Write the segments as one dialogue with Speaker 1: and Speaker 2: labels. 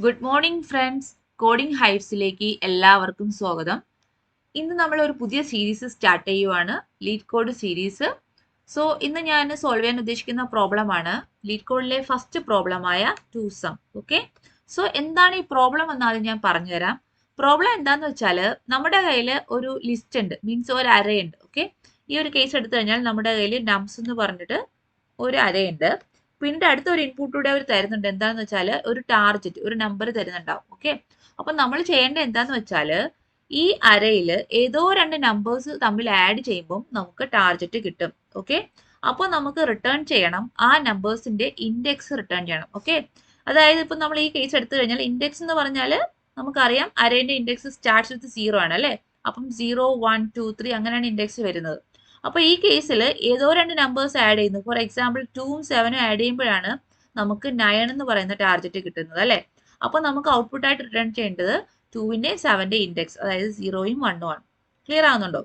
Speaker 1: Good morning friends. Coding ഹൈവ്സിലേക്ക് എല്ലാവർക്കും സ്വാഗതം. ഇന്ന് നമ്മൾ ഒരു പുതിയ സീരീസ് സ്റ്റാർട്ട് ചെയ്യുവാണ്, ലീഡ് കോഡ് സീരീസ്. സോ ഇന്ന് ഞാൻ സോൾവ് ചെയ്യാൻ ഉദ്ദേശിക്കുന്ന പ്രോബ്ലം ആണ് ലീഡ് കോഡിലെ ഫസ്റ്റ് പ്രോബ്ലമായ 2 സം. ഓക്കെ, സോ എന്താണ് ഈ പ്രോബ്ലം എന്ന് ആദ്യം ഞാൻ പറഞ്ഞുതരാം. പ്രോബ്ലം എന്താന്ന് വെച്ചാൽ നമ്മുടെ കയ്യിൽ ഒരു ലിസ്റ്റ് ഉണ്ട്, മീൻസ് ഒരു അരയുണ്ട്. ഓക്കെ, ഈ ഒരു കേസ് എടുത്തു കഴിഞ്ഞാൽ നമ്മുടെ കയ്യിൽ നംസ് എന്ന് പറഞ്ഞിട്ട് ഒരു അരയുണ്ട്. പിന്നെ അടുത്ത ഒരു ഇൻപുട്ട് കൂടെ അവർ തരുന്നുണ്ട്. എന്താണെന്ന് വെച്ചാൽ ഒരു ടാർഗറ്റ്, ഒരു നമ്പർ തരുന്നുണ്ടാവും. ഓക്കെ, അപ്പൊ നമ്മൾ ചെയ്യേണ്ടത് എന്താന്ന് വെച്ചാൽ ഈ അരയിൽ ഏതോ രണ്ട് നമ്പേഴ്സ് തമ്മിൽ ആഡ് ചെയ്യുമ്പോൾ നമുക്ക് ടാർഗറ്റ് കിട്ടും. ഓക്കെ, അപ്പോൾ നമുക്ക് റിട്ടേൺ ചെയ്യണം, ആ നമ്പേഴ്സിന്റെ ഇൻഡെക്സ് റിട്ടേൺ ചെയ്യണം. ഓക്കെ, അതായത് ഇപ്പൊ നമ്മൾ ഈ കേസ് എടുത്തു കഴിഞ്ഞാൽ ഇൻഡെക്സ് എന്ന് പറഞ്ഞാൽ നമുക്കറിയാം അരേന്റെ ഇൻഡെക്സ് സ്റ്റാർട്ട്സ് വിത്ത് 0 ആണ് അല്ലെ. അപ്പം 0, 1, 2, 3 അങ്ങനെയാണ് ഇൻഡെക്സ് വരുന്നത്. അപ്പൊ ഈ കേസിൽ ഏതോ രണ്ട് നമ്പേഴ്സ് ആഡ് ചെയ്യുന്നു. ഫോർ എക്സാമ്പിൾ 2ഉം 7ഉം ആഡ് ചെയ്യുമ്പോഴാണ് നമുക്ക് 9 എന്ന് പറയുന്ന ടാർഗറ്റ് കിട്ടുന്നത് അല്ലെ. അപ്പൊ നമുക്ക് ഔട്ട്പുട്ട് ആയിട്ട് റിട്ടേൺ ചെയ്യേണ്ടത് 2ന്റെ 7ന്റെ ഇൻഡെക്സ്, അതായത് 0ഉം 1ഉം ആണ്. ക്ലിയർ ആവുന്നുണ്ടോ?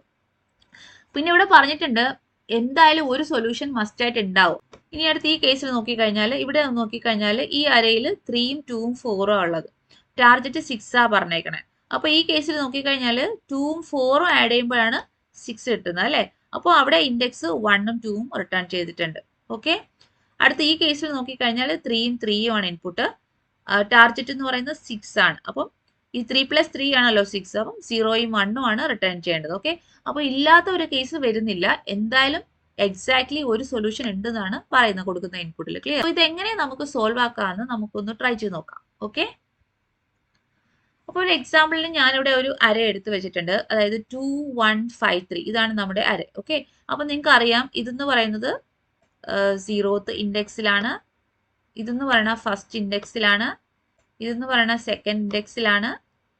Speaker 1: പിന്നെ ഇവിടെ പറഞ്ഞിട്ടുണ്ട് എന്തായാലും ഒരു സൊല്യൂഷൻ മസ്റ്റ് ആയിട്ട് ഉണ്ടാവും. ഇനി അടുത്ത് ഈ കേസിൽ നോക്കിക്കഴിഞ്ഞാൽ, ഇവിടെ നോക്കിക്കഴിഞ്ഞാൽ ഈ അരയിൽ 3ഉം 2ഉം 4ഉം ഉള്ളത്, ടാർഗറ്റ് 6 ആ പറഞ്ഞേക്കണേ. അപ്പൊ ഈ കേസിൽ നോക്കിക്കഴിഞ്ഞാൽ 2ഉം 4ഉം ആഡ് ചെയ്യുമ്പോഴാണ് 6 കിട്ടുന്നത് അല്ലെ. അപ്പോൾ അവിടെ ഇൻഡെക്സ് 1ഉം 2ഉം റിട്ടേൺ ചെയ്തിട്ടുണ്ട്. ഓക്കെ, അടുത്ത ഈ കേസിൽ നോക്കിക്കഴിഞ്ഞാൽ 3ഉം 3ഉം ആണ് ഇൻപുട്ട്, ടാർഗറ്റ് എന്ന് പറയുന്നത് 6 ആണ്. അപ്പം ഈ 3+3 ആണല്ലോ 6, അപ്പം 0ഉം 1ഉം ആണ് റിട്ടേൺ ചെയ്യേണ്ടത്. ഓക്കെ, അപ്പൊ ഇല്ലാത്ത ഒരു കേസ് വരുന്നില്ല, എന്തായാലും എക്സാക്ട്ലി ഒരു സൊല്യൂഷൻ ഉണ്ടെന്നാണ് പറയുന്നത് കൊടുക്കുന്ന ഇൻപുട്ടിൽ. ക്ലിയർ? അപ്പൊ ഇത് എങ്ങനെ നമുക്ക് സോൾവ് ആക്കാമെന്ന് നമുക്കൊന്ന് ട്രൈ ചെയ്ത് നോക്കാം. ഓക്കെ, അപ്പോൾ ഒരു എക്സാമ്പിളിന് ഞാനിവിടെ ഒരു അര എടുത്ത് വെച്ചിട്ടുണ്ട്, അതായത് 2, 1, 5, 3 ഇതാണ് നമ്മുടെ അര. ഓക്കെ, അപ്പൊ നിങ്ങൾക്ക് അറിയാം ഇതെന്ന് പറയുന്നത് 0th ഇൻഡെക്സിലാണ്, ഇതെന്ന് പറയുന്ന ഫസ്റ്റ് ഇൻഡെക്സിലാണ്, ഇതെന്ന് പറയുന്ന സെക്കൻഡ് ഇൻഡെക്സിലാണ്,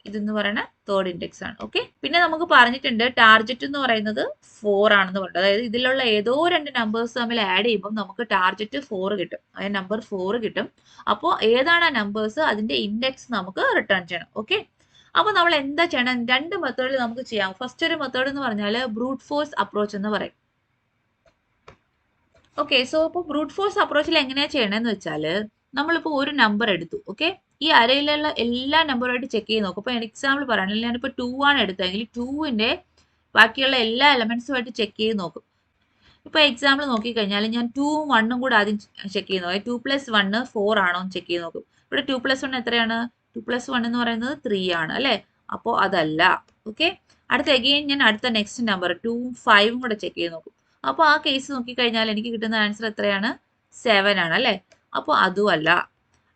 Speaker 1: ഇതെന്ന് പറയുന്ന തേർഡ് ഇൻഡെക്സ് ആണ്. ഓക്കെ, പിന്നെ നമുക്ക് പറഞ്ഞിട്ടുണ്ട് ടാർഗറ്റ് എന്ന് പറയുന്നത് 4 ആണെന്ന് പറഞ്ഞത്. അതായത് ഇതിലുള്ള ഏതോ രണ്ട് നമ്പേഴ്സ് തമ്മിൽ ആഡ് ചെയ്യുമ്പോൾ നമുക്ക് ടാർഗറ്റ് 4 കിട്ടും, അതായത് നമ്പർ 4 കിട്ടും. അപ്പോൾ ഏതാണ് ആ നമ്പേഴ്സ് അതിന്റെ ഇൻഡെക്സ് നമുക്ക് റിട്ടേൺ ചെയ്യണം. ഓക്കെ, അപ്പൊ നമ്മൾ എന്താ ചെയ്യണം? രണ്ട് മെത്തേഡിൽ നമുക്ക് ചെയ്യാം. ഫസ്റ്റ് ഒരു മെത്തേഡ് എന്ന് പറഞ്ഞാൽ ബ്രൂട്ട് ഫോഴ്സ് അപ്രോച്ച് എന്ന് പറയും. ഓക്കെ, സോ ഇപ്പോൾ ബ്രൂട്ട് ഫോഴ്സ് അപ്രോച്ചിൽ എങ്ങനെയാ ചെയ്യണമെന്ന് വെച്ചാൽ നമ്മളിപ്പോൾ ഒരു നമ്പർ എടുത്തു. ഓക്കെ, ഈ അരയിലുള്ള എല്ലാ നമ്പറുമായിട്ട് ചെക്ക് ചെയ്ത് നോക്കും. ഇപ്പോൾ എക്സാമ്പിൾ പറയുകയാണെങ്കിൽ ഞാനിപ്പോൾ 2 ആണ് എടുത്തതെങ്കിൽ 2ന്റെ ബാക്കിയുള്ള എല്ലാ എലമെന്റ്സുമായിട്ട് ചെക്ക് ചെയ്ത് നോക്കും. ഇപ്പോൾ എക്സാമ്പിൾ നോക്കിക്കഴിഞ്ഞാൽ ഞാൻ 2ഉം 1ഉം കൂടെ ആദ്യം ചെക്ക് ചെയ്ത് നോക്കും. 2+1 4 ആണോ എന്ന് ചെക്ക് ചെയ്ത് നോക്കും. ഇവിടെ 2+1 എത്രയാണ്? 2+1 എന്ന് പറയുന്നത് 3 ആണ് അല്ലേ. അപ്പോൾ അതല്ല. ഓക്കെ, അടുത്ത അഗെയിൻ ഞാൻ അടുത്ത നെക്സ്റ്റ് നമ്പർ 2ഉം 5ഉം കൂടെ ചെക്ക് ചെയ്ത് നോക്കും. അപ്പോൾ ആ കേസ് നോക്കിക്കഴിഞ്ഞാൽ എനിക്ക് കിട്ടുന്ന ആൻസർ എത്രയാണ്? 7 ആണ് അല്ലേ. അപ്പോൾ അതും അല്ല.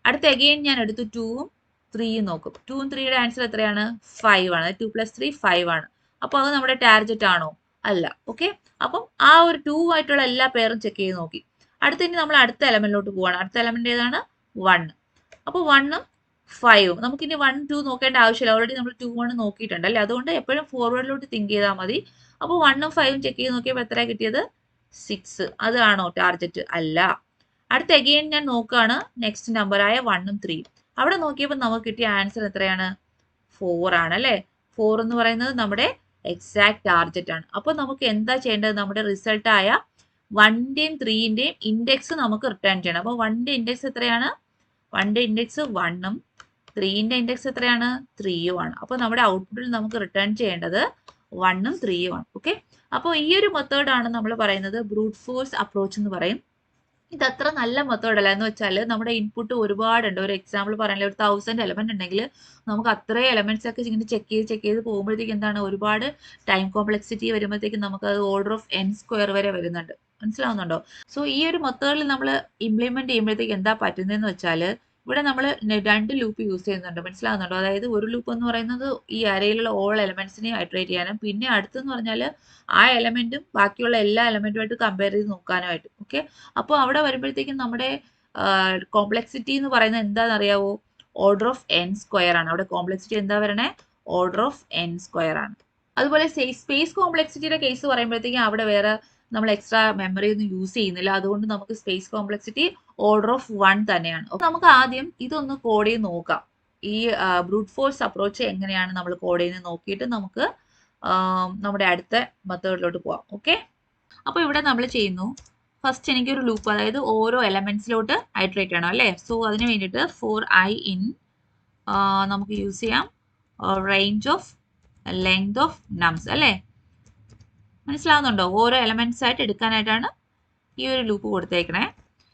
Speaker 1: അടുത്ത അഗെയിൻ ഞാൻ എടുത്തു 2ഉം 3ഉം നോക്കും. 2ഉം 3യുടെ ആൻസർ എത്രയാണ്? 5 ആണ്. 2+3 5 ആണ്. അപ്പോൾ അത് നമ്മുടെ ടാർഗറ്റ് ആണോ? അല്ല. ഓക്കെ, അപ്പം ആ ഒരു 2 ആയിട്ടുള്ള എല്ലാ പേരും ചെക്ക് ചെയ്ത് നോക്കി. അടുത്ത ഇനി നമ്മൾ അടുത്ത എലമെന്റിലോട്ട് പോവാണ്. അടുത്ത എലമെന്റ് ഏതാണ്? 1. അപ്പോൾ 1ഉം 5ഉം നമുക്കിനി 1, 2 നോക്കേണ്ട ആവശ്യമില്ല, ഓൾറെഡി നമ്മൾ 2, 1 നോക്കിയിട്ടുണ്ട് അല്ലേ. അതുകൊണ്ട് എപ്പോഴും ഫോർവേഡിലോട്ട് തിങ്ക് ചെയ്താൽ മതി. അപ്പോൾ 1ഉം 5ഉം ചെക്ക് ചെയ്ത് നോക്കിയപ്പോൾ എത്ര കിട്ടിയത്? 6. അതാണോ ടാർഗറ്റ്? അല്ല. അടുത്ത അഗെയിൻ ഞാൻ നോക്കുകയാണ് നെക്സ്റ്റ് നമ്പറായ 1ഉം 3ഉം. അവിടെ നോക്കിയപ്പോൾ നമുക്ക് കിട്ടിയ ആൻസർ എത്രയാണ്? 4 ആണ് അല്ലേ. 4 എന്ന് പറയുന്നത് നമ്മുടെ എക്സാക്ട് ടാർഗറ്റ് ആണ്. അപ്പോൾ നമുക്ക് എന്താ ചെയ്യേണ്ടത്? നമ്മുടെ റിസൾട്ട് ആയ 1ന്റെയും 3ന്റെയും ഇൻഡെക്സ് നമുക്ക് റിട്ടേൺ ചെയ്യണം. അപ്പോൾ 1ന്റെ ഇൻഡെക്സ് എത്രയാണ്? 1ന്റെ ഇൻഡെക്സ് 1ഉം 3ന്റെ ഇൻഡെക്സ് എത്രയാണ്? 3ഉം ആണ്. അപ്പോൾ നമ്മുടെ ഔട്ട്പുട്ടിൽ നമുക്ക് റിട്ടേൺ ചെയ്യേണ്ടത് 1ഉം 3ഉം ആണ്. ഓക്കെ, അപ്പോൾ ഈ ഒരു മെത്തേഡ് ആണ് നമ്മൾ പറയുന്നത് ബ്രൂട്ട് ഫോഴ്സ് അപ്രോച്ച് എന്ന് പറയും. ഇത് അത്ര നല്ല മെത്തേഡ് അല്ല. എന്ന് വെച്ചാൽ നമ്മുടെ ഇൻപുട്ട് ഒരുപാടുണ്ട്. ഒരു എക്സാമ്പിൾ പറയാനുള്ള ഒരു 1000 എലമെന്റ് ഉണ്ടെങ്കിൽ നമുക്ക് അത്രയും എലമെന്റ്സ് ഒക്കെ ഇങ്ങനെ ചെക്ക് ചെയ്ത് പോകുമ്പോഴത്തേക്ക് എന്താണ്, ഒരുപാട് ടൈം കോംപ്ലക്സിറ്റി വരുമ്പോഴത്തേക്കും നമുക്ക് അത് ഓർഡർ ഓഫ് n² വരെ വരുന്നുണ്ട്. മനസ്സിലാവുന്നുണ്ടോ? സോ ഈ ഒരു മെത്തേഡിൽ നമ്മൾ ഇംപ്ലിമെന്റ് ചെയ്യുമ്പോഴത്തേക്ക് എന്താ പറ്റുന്നതെന്ന് വെച്ചാൽ ഇവിടെ നമ്മൾ രണ്ട് ലൂപ്പ് യൂസ് ചെയ്യുന്നുണ്ട്. മനസ്സിലാവുന്നുണ്ടോ? അതായത് ഒരു ലൂപ്പ് എന്ന് പറയുന്നത് ഈ അരയിലുള്ള ഓൾ എലമെന്റ്സിനെ ഹൈഡ്രേറ്റ് ചെയ്യാനും, പിന്നെ അടുത്തെന്ന് പറഞ്ഞാൽ ആ എലമെന്റും ബാക്കിയുള്ള എല്ലാ എലമെന്റുമായിട്ട് കമ്പയർ ചെയ്ത് നോക്കാനുമായിട്ട്. ഓക്കെ, അപ്പോൾ അവിടെ വരുമ്പോഴത്തേക്കും നമ്മുടെ കോംപ്ലക്സിറ്റി എന്ന് പറയുന്നത് എന്താണെന്ന് അറിയാവോ? ഓർഡർ ഓഫ് n² ആണ്. അവിടെ കോംപ്ലക്സിറ്റി എന്താ വരണേ? ഓർഡർ ഓഫ് n² ആണ്. അതുപോലെ സ്പേസ് കോംപ്ലക്സിറ്റിയുടെ കേസ് പറയുമ്പോഴത്തേക്കും അവിടെ വേറെ നമ്മൾ എക്സ്ട്രാ മെമ്മറി ഒന്നും യൂസ് ചെയ്യുന്നില്ല. അതുകൊണ്ട് നമുക്ക് സ്പേസ് കോംപ്ലക്സിറ്റി ഓർഡർ ഓഫ് 1 തന്നെയാണ്. നമുക്ക് ആദ്യം ഇതൊന്ന് കോഡ് ചെയ്ത് നോക്കാം. ഈ ബ്രൂട്ട് ഫോഴ്സ് അപ്രോച്ച് എങ്ങനെയാണ് നമ്മൾ കോഡ് ചെയ്യുന്നത് നോക്കിയിട്ട് നമുക്ക് നമ്മുടെ അടുത്ത മെത്തേഡിലോട്ട് പോവാം. ഓക്കെ, അപ്പോൾ ഇവിടെ നമ്മൾ ചെയ്യുന്നു, ഫസ്റ്റ് എനിക്കൊരു ലൂപ്പ്, അതായത് ഓരോ എലമെന്റ്സിലോട്ട് ഹൈഡ്രേറ്റ് ചെയ്യണം അല്ലേ. സോ അതിന് വേണ്ടിയിട്ട് for i in നമുക്ക് യൂസ് ചെയ്യാം റേഞ്ച് ഓഫ് ലെങ്ത് ഓഫ് നംസ് അല്ലേ? മനസ്സിലാവുന്നുണ്ടോ? ഓരോ എലമെന്റ്സ് ആയിട്ട് എടുക്കാനായിട്ടാണ് ഈ ഒരു ലൂപ്പ് കൊടുത്തേക്കണേ.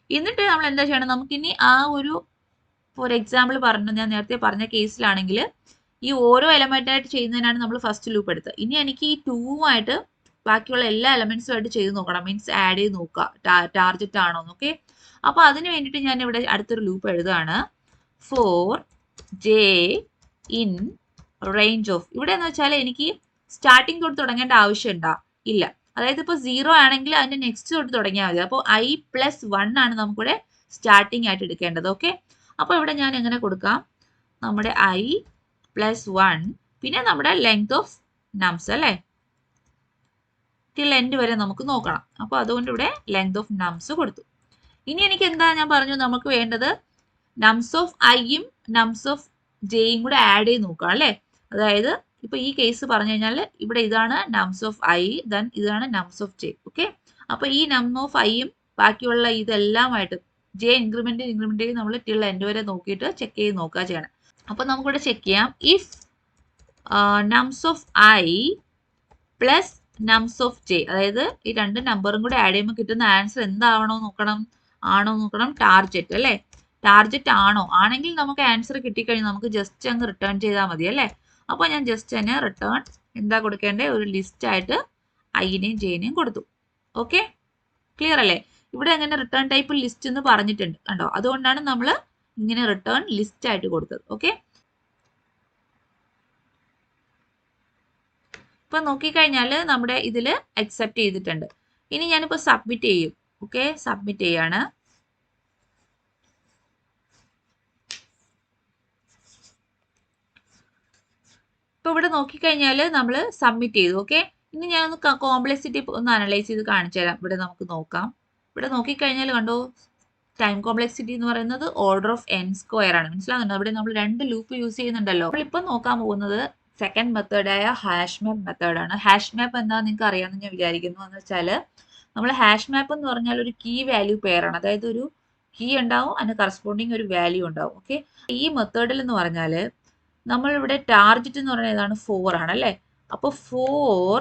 Speaker 1: എന്നിട്ട് നമ്മൾ എന്താ ചെയ്യണം, നമുക്കിനി ആ ഒരു ഫോർ എക്സാമ്പിൾ പറഞ്ഞു, ഞാൻ നേരത്തെ പറഞ്ഞ കേസിലാണെങ്കിൽ ഈ ഓരോ എലമെന്റ് ആയിട്ട് ചെയ്യുന്നതിനാണ് നമ്മൾ ഫസ്റ്റ് ലൂപ്പ് എടുത്തത്. ഇനി എനിക്ക് ഈ 2 ബാക്കിയുള്ള എല്ലാ എലമെന്റ്സും ആയിട്ട് ചെയ്ത് നോക്കണം, മീൻസ് ആഡ് ചെയ്ത് നോക്കുക ടാർജറ്റ് ആണോ. ഓക്കെ, അപ്പൊ അതിന് വേണ്ടിയിട്ട് ഞാൻ ഇവിടെ അടുത്തൊരു ലൂപ്പ് എഴുതുകയാണ്. For j in range of, ഇവിടെ എന്ന് വെച്ചാൽ എനിക്ക് സ്റ്റാർട്ടിങ് തൊട്ട് തുടങ്ങേണ്ട ആവശ്യമുണ്ടോ? ഇല്ല. അതായത് ഇപ്പോൾ 0 ആണെങ്കിൽ അതിന്റെ നെക്സ്റ്റ് തൊട്ട് തുടങ്ങിയാൽ മതി. അപ്പോൾ i+1 ആണ് നമുക്കിവിടെ സ്റ്റാർട്ടിങ് ആയിട്ട് എടുക്കേണ്ടത്. ഓക്കെ, അപ്പോൾ ഇവിടെ ഞാൻ എങ്ങനെ കൊടുക്കാം, നമ്മുടെ i+1 പിന്നെ നമ്മുടെ ലെങ്ത് ഓഫ് നംസ് അല്ലേ, ടിൽ എൻഡ് വരെ നമുക്ക് നോക്കണം. അപ്പോൾ അതുകൊണ്ട് ഇവിടെ ലെങ്ത് ഓഫ് നംസ് കൊടുത്തു. ഇനി എനിക്ക് എന്താ, ഞാൻ പറഞ്ഞു നമുക്ക് വേണ്ടത് നംസ് ഓഫ് ഐയും നംസ് ഓഫ് ജെയും കൂടെ ആഡ് ചെയ്ത് നോക്കാം അല്ലേ. അതായത് ഇപ്പൊ ഈ കേസ് പറഞ്ഞു കഴിഞ്ഞാൽ ഇവിടെ ഇതാണ് നംസ് ഓഫ് ഐ, ദെൻ ഇതാണ് നംസ് ഓഫ് ജെ. ഓക്കെ, അപ്പൊ ഈ നം ഓഫ് ഐയും ബാക്കിയുള്ള ഇതെല്ലാമായിട്ട് ജെ ഇൻക്രിമെന്റ് നമ്മൾ ടിൽ എൻഡ് വരെ നോക്കിയിട്ട് ചെക്ക് ചെയ്ത് നോക്കുക ചെയ്യണം. അപ്പൊ നമുക്കിവിടെ ചെക്ക് ചെയ്യാം, if നംസ് of I plus നംസ് of J, അതായത് ഈ രണ്ട് നമ്പറും കൂടെ ആഡ് ചെയ്യുമ്പോൾ കിട്ടുന്ന ആൻസർ എന്താവണോ നോക്കണം, ടാർജറ്റ് അല്ലേ. ടാർജറ്റ് ആണോ, ആണെങ്കിൽ നമുക്ക് ആൻസർ കിട്ടിക്കഴിഞ്ഞാൽ നമുക്ക് ജസ്റ്റ് അങ്ങ് റിട്ടേൺ ചെയ്താൽ മതി അല്ലേ. അപ്പോൾ ഞാൻ ജസ്റ്റ് തന്നെ റിട്ടേൺ എന്താ കൊടുക്കേണ്ടത്, ഒരു ലിസ്റ്റ് ആയിട്ട് ഐനെയും ജെനെയും കൊടുത്തു. ഓക്കെ, ക്ലിയർ അല്ലേ? ഇവിടെ എങ്ങനെ റിട്ടേൺ ടൈപ്പ് ലിസ്റ്റ് എന്ന് പറഞ്ഞിട്ടുണ്ട് കണ്ടോ, അതുകൊണ്ടാണ് നമ്മൾ ഇങ്ങനെ റിട്ടേൺ ലിസ്റ്റ് ആയിട്ട് കൊടുത്തത്. ഓക്കെ, ഇപ്പൊ നോക്കിക്കഴിഞ്ഞാൽ നമ്മുടെ ഇതിൽ അക്സെപ്റ്റ് ചെയ്തിട്ടുണ്ട്. ഇനി ഞാനിപ്പോൾ സബ്മിറ്റ് ചെയ്യും. ഓക്കെ, സബ്മിറ്റ് ചെയ്യാണ്. ഇപ്പൊ ഇവിടെ നോക്കിക്കഴിഞ്ഞാൽ നമ്മൾ സബ്മിറ്റ് ചെയ്തു. ഓക്കെ, ഇനി ഞാനൊന്ന് കോംപ്ലക്സിറ്റി ഒന്ന് അനലൈസ് ചെയ്ത് കാണിച്ചു തരാം. ഇവിടെ നമുക്ക് നോക്കാം. ഇവിടെ നോക്കിക്കഴിഞ്ഞാൽ കണ്ടോ, ടൈം കോംപ്ലക്സിറ്റി എന്ന് പറയുന്നത് ഓർഡർ ഓഫ് n² ആണ്. മനസ്സിലാകുന്നുണ്ടോ? അവിടെ നമ്മൾ രണ്ട് ലൂപ്പ് യൂസ് ചെയ്യുന്നുണ്ടല്ലോ. നമ്മളിപ്പോൾ നോക്കാൻ പോകുന്നത് സെക്കൻഡ് മെത്തേഡായ ഹാഷ് മാപ്പ് മെത്തേഡാണ്. ഹാഷ് മാപ്പ് എന്താണെന്ന് നിങ്ങൾക്ക് അറിയാമെന്ന് ഞാൻ വിചാരിക്കുന്നു. എന്ന് വെച്ചാൽ നമ്മൾ ഹാഷ് മാപ്പ് എന്ന് പറഞ്ഞാൽ ഒരു കീ വാല്യൂ പെയർ ആണ്. അതായത് ഒരു കീ ഉണ്ടാവും, അതിന് കറസ്പോണ്ടിങ് ഒരു വാല്യൂ ഉണ്ടാവും. ഓക്കെ, ഈ മെത്തേഡിൽ എന്ന് പറഞ്ഞാൽ നമ്മളിവിടെ ടാർജറ്റ് എന്ന് പറയുന്നത് ഏതാണ്, 4 ആണ് അല്ലേ. അപ്പോൾ 4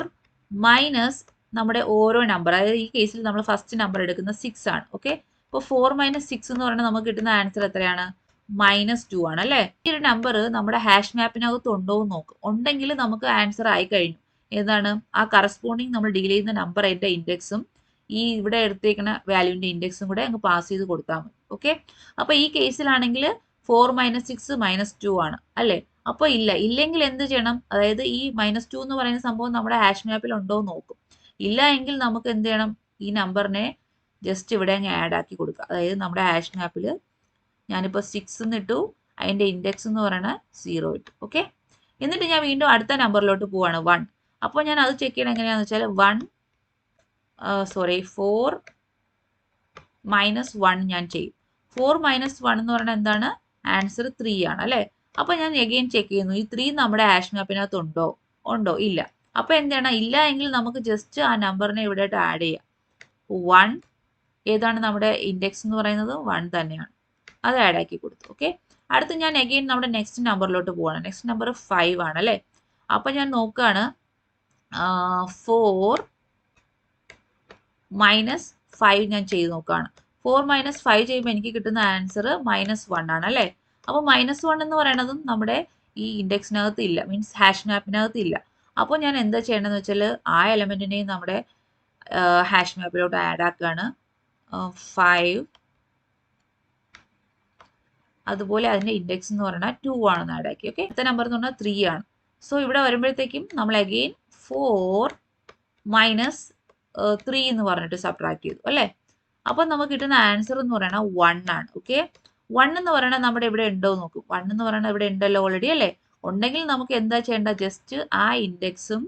Speaker 1: മൈനസ് നമ്മുടെ ഓരോ നമ്പർ, അതായത് ഈ കേസിൽ നമ്മൾ ഫസ്റ്റ് നമ്പർ എടുക്കുന്ന 6 ആണ്. ഓക്കെ, അപ്പോൾ 4 - 6 എന്ന് പറയുന്നത് നമുക്ക് കിട്ടുന്ന ആൻസർ എത്രയാണ്, -2 ആണ് അല്ലേ. ഈ ഒരു നമ്പർ നമ്മുടെ ഹാഷ് മാപ്പിനകത്ത് ഉണ്ടോ എന്ന് നോക്കും. ഉണ്ടെങ്കിൽ നമുക്ക് ആൻസർ ആയി കഴിഞ്ഞു. ഏതാണ് ആ കറസ്പോണ്ടിങ് നമ്മൾ ഡീൽ ചെയ്യുന്ന നമ്പർ, അതിന്റെ ഇൻഡെക്സും ഈ ഇവിടെ എടുത്തേക്കുന്ന വാല്യൂവിന്റെ ഇൻഡെക്സും കൂടെ അങ്ങ് പാസ് ചെയ്ത് കൊടുത്താൽ മതി. ഓക്കെ, അപ്പൊ ഈ കേസിലാണെങ്കിൽ 4 - 6 -2 ആണ് അല്ലേ. അപ്പോൾ ഇല്ലെങ്കിൽ എന്ത് ചെയ്യണം, അതായത് ഈ -2 എന്ന് പറയുന്ന സംഭവം നമ്മുടെ ഹാഷ് മാപ്പിൽ ഉണ്ടോ എന്ന് നോക്കും. ഇല്ല എങ്കിൽ നമുക്ക് എന്ത് ചെയ്യണം, ഈ നമ്പറിനെ ജസ്റ്റ് ഇവിടെ അങ്ങ് ആഡ് ആക്കി കൊടുക്കുക. അതായത് നമ്മുടെ ഹാഷ് മാപ്പിൽ ഞാനിപ്പോൾ 6 എന്നിട്ടു, അതിന്റെ ഇൻഡെക്സ് എന്ന് പറയുന്നത് 0 ഇട്ടു. ഓക്കെ, എന്നിട്ട് ഞാൻ വീണ്ടും അടുത്ത നമ്പറിലോട്ട് പോവാണ് 1. അപ്പോൾ ഞാൻ അത് ചെക്ക് ചെയ്യണം എങ്ങനെയാണെന്ന് വെച്ചാൽ 4 - 1 ഞാൻ ചെയ്യും. 4 - 1 എന്ന് പറയുന്നത് എന്താണ്, ആൻസർ 3 ആണ് അല്ലേ. അപ്പൊ ഞാൻ എഗെയിൻ ചെക്ക് ചെയ്യുന്നു, ഈ 3 നമ്മുടെ ഹാഷ് മാപ്പിനകത്ത് ഉണ്ടോ, ഇല്ല. അപ്പൊ എന്താണ്, ഇല്ല എങ്കിൽ നമുക്ക് ജസ്റ്റ് ആ നമ്പറിനെ ഇവിടെ ആഡ് ചെയ്യാം. 1 ഏതാണ് നമ്മുടെ ഇൻഡെക്സ് എന്ന് പറയുന്നത് 1 തന്നെയാണ്, അത് ആഡ് ആക്കി കൊടുത്തു. ഓക്കെ, അടുത്ത് ഞാൻ എഗെയിൻ നമ്മുടെ നെക്സ്റ്റ് നമ്പറിലോട്ട് പോവാണ്. നെക്സ്റ്റ് നമ്പർ 5 ആണ് അല്ലേ. അപ്പൊ ഞാൻ നോക്കുകയാണ് 4 - 5 ഞാൻ ചെയ്ത് നോക്കുകയാണ്. 4 - 5 ചെയ്യുമ്പോൾ എനിക്ക് കിട്ടുന്ന ആൻസർ -1 ആണ് അല്ലേ. അപ്പോൾ -1 എന്ന് പറയുന്നതും നമ്മുടെ ഈ ഇൻഡെക്സിനകത്ത് ഇല്ല, മീൻസ് ഹാഷ് മാപ്പിനകത്ത് ഇല്ല. അപ്പോൾ ഞാൻ എന്താ ചെയ്യേണ്ടതെന്ന് വെച്ചാൽ ആ എലമെന്റിനെയും നമ്മുടെ ഹാഷ് മാപ്പിലോട്ട് ആഡ് ആക്കുകയാണ്. 5 അതുപോലെ അതിന്റെ ഇൻഡെക്സ് എന്ന് പറയുന്നത് 2 ആണെന്ന് ആഡ് ആക്കി. ഓക്കെ, അടുത്ത നമ്പർ എന്ന് പറഞ്ഞാൽ 3 ആണ്. സോ ഇവിടെ വരുമ്പോഴത്തേക്കും നമ്മൾ അഗെയിൻ 4 - 3 എന്ന് പറഞ്ഞിട്ട് സബ്ട്രാക്ട് ചെയ്തു അല്ലേ. അപ്പോൾ നമുക്ക് കിട്ടുന്ന ആൻസർ എന്ന് പറയുന്നത് 1 ആണ്. ഓക്കെ, 1 എന്ന് പറയുന്നത് നമ്മുടെ ഇവിടെ ഉണ്ടോ നോക്കും. 1 എന്ന് പറയുന്നത് ഇവിടെ ഉണ്ടല്ലോ ഓൾറെഡി അല്ലേ. ഉണ്ടെങ്കിൽ നമുക്ക് എന്താ ചെയ്യേണ്ട, ജസ്റ്റ് ആ ഇൻഡെക്സും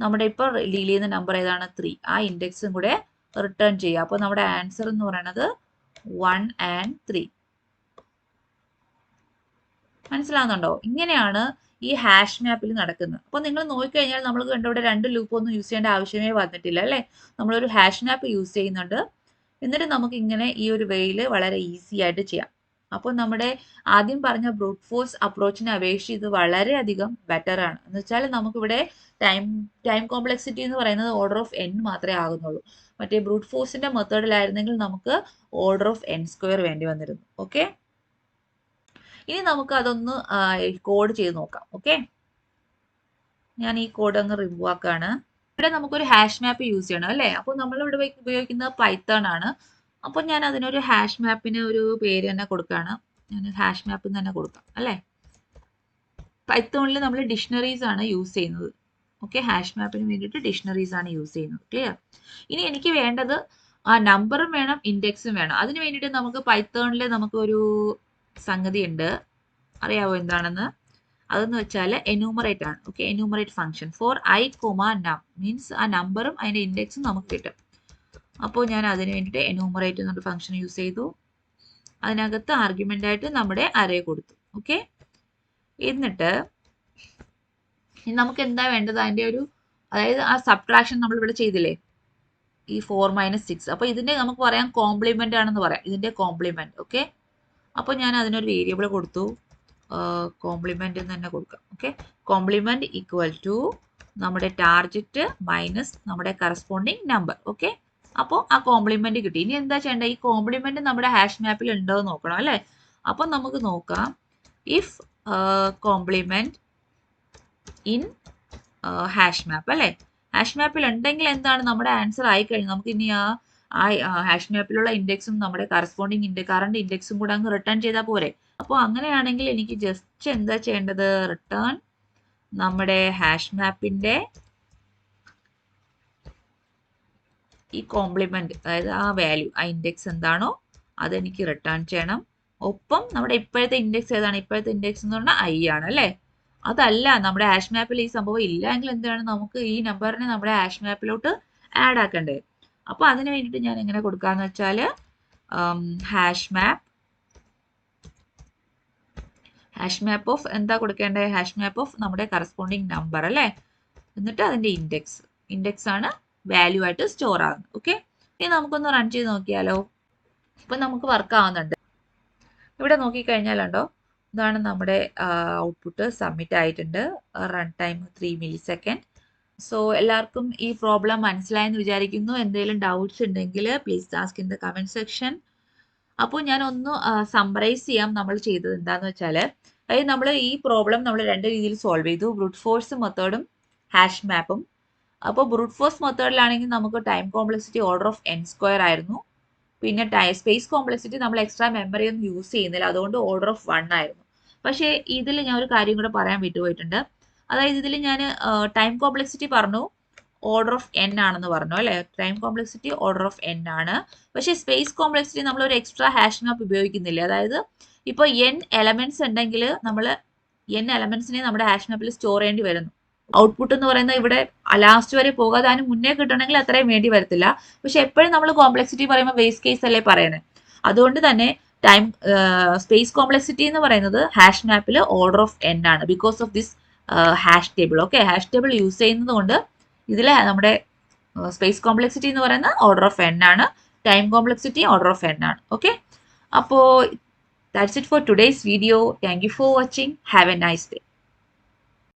Speaker 1: നമ്മുടെ ഇപ്പോൾ ഡീൽ ചെയ്യുന്ന നമ്പർ ഏതാണ് 3, ആ ഇൻഡെക്സും കൂടെ റിട്ടേൺ ചെയ്യുക. അപ്പോൾ നമ്മുടെ ആൻസർ എന്ന് പറയുന്നത് 1 and 3. മനസ്സിലാവുന്നുണ്ടോ? ഇങ്ങനെയാണ് ഈ ഹാഷ് മാപ്പിൽ നടക്കുന്നത്. അപ്പോൾ നിങ്ങൾ നോക്കിക്കഴിഞ്ഞാൽ നമ്മൾ കണ്ട ഇവിടെ രണ്ട് ലൂപ്പ് ഒന്നും യൂസ് ചെയ്യേണ്ട ആവശ്യമേ വന്നിട്ടില്ല അല്ലേ. നമ്മളൊരു ഹാഷ് മാപ്പ് യൂസ് ചെയ്യുന്നുണ്ട്. എന്നിട്ട് നമുക്ക് ഇങ്ങനെ ഈ ഒരു വേയിൽ വളരെ ഈസി ആയിട്ട് ചെയ്യാം. അപ്പോൾ നമ്മുടെ ആദ്യം പറഞ്ഞ ബ്രൂട്ട് ഫോഴ്സ് അപ്രോച്ചിനെ അപേക്ഷിച്ച് ഇത് വളരെയധികം ബെറ്റർ ആണ്. എന്ന് വെച്ചാൽ നമുക്കിവിടെ ടൈം കോംപ്ലക്സിറ്റി എന്ന് പറയുന്നത് ഓർഡർ ഓഫ് n മാത്രമേ ആകുന്നുള്ളൂ. മറ്റേ ബ്രൂട്ട് ഫോഴ്സിന്റെ മെത്തേഡിലായിരുന്നെങ്കിൽ നമുക്ക് ഓർഡർ ഓഫ് n² വേണ്ടി വന്നിരുന്നു. ഓക്കെ, ഇനി നമുക്ക് അതൊന്ന് കോഡ് ചെയ്ത് നോക്കാം. ഓക്കെ, ഞാൻ ഈ കോഡ് അങ്ങ് റിമൂവ് ആക്കാണ്. ഇവിടെ നമുക്കൊരു ഹാഷ് മാപ്പ് യൂസ് ചെയ്യണം അല്ലേ? അപ്പോൾ നമ്മളിവിടെ ഉപയോഗിക്കുന്നത് പൈത്തൺ ആണ്. അപ്പോൾ ഞാൻ അതിനൊരു ഹാഷ് മാപ്പിന് ഒരു പേര് തന്നെ കൊടുക്കുകയാണ്. ഞാൻ ഹാഷ് മാപ്പ് തന്നെ കൊടുക്കാം അല്ലേ? പൈത്തണിൽ നമ്മൾ ഡിക്ഷണറീസ് ആണ് യൂസ് ചെയ്യുന്നത്. ഓക്കെ, ഹാഷ് മാപ്പിന് വേണ്ടിയിട്ട് ഡിക്ഷണറീസ് ആണ് യൂസ് ചെയ്യുന്നത്. ക്ലിയർ? ഇനി എനിക്ക് വേണ്ടത് ആ നമ്പറും വേണം, ഇൻഡെക്സും വേണം. അതിന് വേണ്ടിയിട്ട് നമുക്ക് പൈത്തണിൽ നമുക്കൊരു സംഗതി ഉണ്ട്, അറിയാവോ എന്താണെന്ന്? അതെന്ന് വെച്ചാൽ എന്യൂമറേറ്റ് ആണ്. Okay, enumerate function four i, നം മീൻസ് ആ നമ്പറും അതിൻ്റെ ഇൻഡെക്സും നമുക്ക് കിട്ടും. അപ്പോൾ ഞാൻ അതിന് വേണ്ടിയിട്ട് എന്യൂമറേറ്റ് എന്നൊരു ഫംഗ്ഷൻ യൂസ് ചെയ്തു. അതിനകത്ത് ആർഗ്യുമെൻ്റ് ആയിട്ട് നമ്മുടെ അറേ കൊടുത്തു. ഓക്കെ, എന്നിട്ട് നമുക്ക് എന്താ വേണ്ടത്? അതിൻ്റെ ഒരു, അതായത് ആ സബ്ട്രാക്ഷൻ നമ്മളിവിടെ ചെയ്തില്ലേ, ഈ 4 - 6. അപ്പോൾ ഇതിൻ്റെ നമുക്ക് പറയാം കോംപ്ലിമെൻ്റ് ആണെന്ന് പറയാം, ഇതിൻ്റെ കോംപ്ലിമെൻ്റ്. ഓക്കെ, അപ്പോൾ ഞാൻ അതിനൊരു വേരിയബിൾ കൊടുത്തു, കോംപ്ലിമെൻ്റ് എന്ന് തന്നെ കൊടുക്കാം. ഓക്കെ, കോംപ്ലിമെൻ്റ് ഈക്വൽ ടു നമ്മുടെ ടാർജറ്റ് മൈനസ് നമ്മുടെ കറസ്പോണ്ടിങ് നമ്പർ. ഓക്കെ, അപ്പോൾ ആ കോംപ്ലിമെൻ്റ് കിട്ടി. ഇനി എന്താ ചെയ്യേണ്ടത്? ഈ കോംപ്ലിമെൻ്റ് നമ്മുടെ ഹാഷ് മാപ്പിൽ ഉണ്ടോ എന്ന് നോക്കണം അല്ലേ? അപ്പം നമുക്ക് നോക്കാം, ഇഫ് കോംപ്ലിമെൻ്റ് ഇൻ ഹാഷ് മാപ്പ് അല്ലേ? ഹാഷ് മാപ്പിൽ ഉണ്ടെങ്കിൽ എന്താണ് നമ്മുടെ ആൻസർ ആയി കഴിഞ്ഞു. നമുക്ക് ഇനി ആ ഹാഷ് മാപ്പിലുള്ള ഇൻഡെക്സും നമ്മുടെ കറസ്പോണ്ടിങ് കറണ്ട് ഇൻഡെക്സും കൂടെ അങ്ങ് റിട്ടേൺ ചെയ്താൽ പോരെ? അപ്പോൾ അങ്ങനെയാണെങ്കിൽ എനിക്ക് ജസ്റ്റ് എന്താ ചെയ്യേണ്ടത്? റിട്ടേൺ നമ്മുടെ ഹാഷ് മാപ്പിൻ്റെ ഈ കോംപ്ലിമെന്റ്, അതായത് ആ വാല്യൂ, ആ ഇൻഡെക്സ് എന്താണോ അതെനിക്ക് റിട്ടേൺ ചെയ്യണം. ഒപ്പം നമ്മുടെ ഇപ്പോഴത്തെ ഇൻഡെക്സ് ഏതാണ്? ഇപ്പോഴത്തെ ഇൻഡെക്സ് എന്ന് പറഞ്ഞാൽ i ആണ് അല്ലേ? അതല്ല, നമ്മുടെ ഹാഷ് മാപ്പിൽ ഈ സംഭവം ഇല്ല എങ്കിൽ എന്താണ്, നമുക്ക് ഈ നമ്പറിനെ നമ്മുടെ ഹാഷ് മാപ്പിലോട്ട് ആഡ് ആക്കണ്ടേ? അപ്പോൾ അതിന് വേണ്ടിയിട്ട് ഞാൻ എങ്ങനെ കൊടുക്കാന്ന് വെച്ചാൽ ഹാഷ് മാപ്പ് ഓഫ് എന്താ കൊടുക്കേണ്ടത്? ഹാഷ് മാപ്പ് ഓഫ് നമ്മുടെ കറസ്പോണ്ടിങ് നമ്പർ അല്ലേ? എന്നിട്ട് അതിൻ്റെ ഇൻഡെക്സ് ആണ് വാല്യൂ ആയിട്ട് സ്റ്റോർ ആകുന്നത്. ഓക്കെ, ഇനി നമുക്കൊന്ന് റൺ ചെയ്ത് നോക്കിയാലോ. ഇപ്പം നമുക്ക് വർക്ക് ആവുന്നുണ്ട്. ഇവിടെ നോക്കിക്കഴിഞ്ഞാലുണ്ടോ, ഇതാണ് നമ്മുടെ ഔട്ട്പുട്ട് സബ്മിറ്റ് ആയിട്ടുണ്ട്. Run time 3 millisecond. സോ എല്ലാവർക്കും ഈ പ്രോബ്ലം മനസ്സിലായെന്ന് വിചാരിക്കുന്നു. എന്തെങ്കിലും ഡൗട്ട്സ് ഉണ്ടെങ്കിൽ please ask in the comment section. അപ്പോൾ ഞാൻ ഒന്ന് സമ്മറൈസ് ചെയ്യാം നമ്മൾ ചെയ്തത് എന്താണെന്ന് വെച്ചാൽ, അതായത് നമ്മൾ ഈ പ്രോബ്ലം നമ്മൾ 2 രീതിയിൽ സോൾവ് ചെയ്തു, ബ്രൂട്ട് ഫോഴ്സ് മെത്തേഡും ഹാഷ് മാപ്പും. അപ്പോൾ ബ്രൂട്ട് ഫോഴ്സ് മെത്തേഡിലാണെങ്കിൽ നമുക്ക് time complexity order of n² ആയിരുന്നു. പിന്നെ സ്പേസ് കോംപ്ലക്സിറ്റി നമ്മൾ എക്സ്ട്രാ മെമ്മറി ഒന്നും യൂസ് ചെയ്യുന്നില്ല, അതുകൊണ്ട് ഓർഡർ ഓഫ് 1 ആയിരുന്നു. പക്ഷേ ഇതിൽ ഞാൻ ഒരു കാര്യം കൂടെ പറയാൻ വിട്ടുപോയിട്ടുണ്ട്. അതായത് ഇതിൽ ഞാൻ ടൈം കോംപ്ലക്സിറ്റി പറഞ്ഞു ഓർഡർ ഓഫ് n ആണെന്ന് പറഞ്ഞു അല്ലേ? Time complexity order of n ആണ്. പക്ഷേ സ്പേസ് കോംപ്ലക്സിറ്റി നമ്മൾ ഒരു എക്സ്ട്രാ ഹാഷ് മാപ്പ് ഉപയോഗിക്കുന്നില്ല. അതായത് ഇപ്പോൾ n എലമെന്റ്സ് ഉണ്ടെങ്കിൽ നമ്മൾ n എലമെന്റ്സിനെ നമ്മുടെ ഹാഷ് മാപ്പിൽ സ്റ്റോർ ചെയ്യേണ്ടി വരുന്നു. ഔട്ട്പുട്ട് എന്ന് പറയുന്നത് ഇവിടെ ലാസ്റ്റ് വരെ പോകാതെ അതിന് മുന്നേ കിട്ടണമെങ്കിൽ അത്രയും വേണ്ടി വരത്തില്ല. പക്ഷെ എപ്പോഴും നമ്മൾ കോംപ്ലക്സിറ്റി പറയുമ്പോൾ ബേസ് കേസ് അല്ലേ പറയണേ. അതുകൊണ്ട് തന്നെ സ്പേസ് കോംപ്ലക്സിറ്റി എന്ന് പറയുന്നത് ഹാഷ് മാപ്പിൽ ഓർഡർ ഓഫ് n ആണ്, because of this hash table. Okay, hash table use ചെയ്യുന്നത് കൊണ്ട് ഇതിൽ നമ്മുടെ സ്പേസ് കോംപ്ലക്സിറ്റി എന്ന് പറയുന്ന ഓർഡർ ഓഫ് n ആണ്, time complexity order of n ആണ്. ഓക്കെ, അപ്പോൾ that's it for today's video. Thank you for watching. Have A nice day.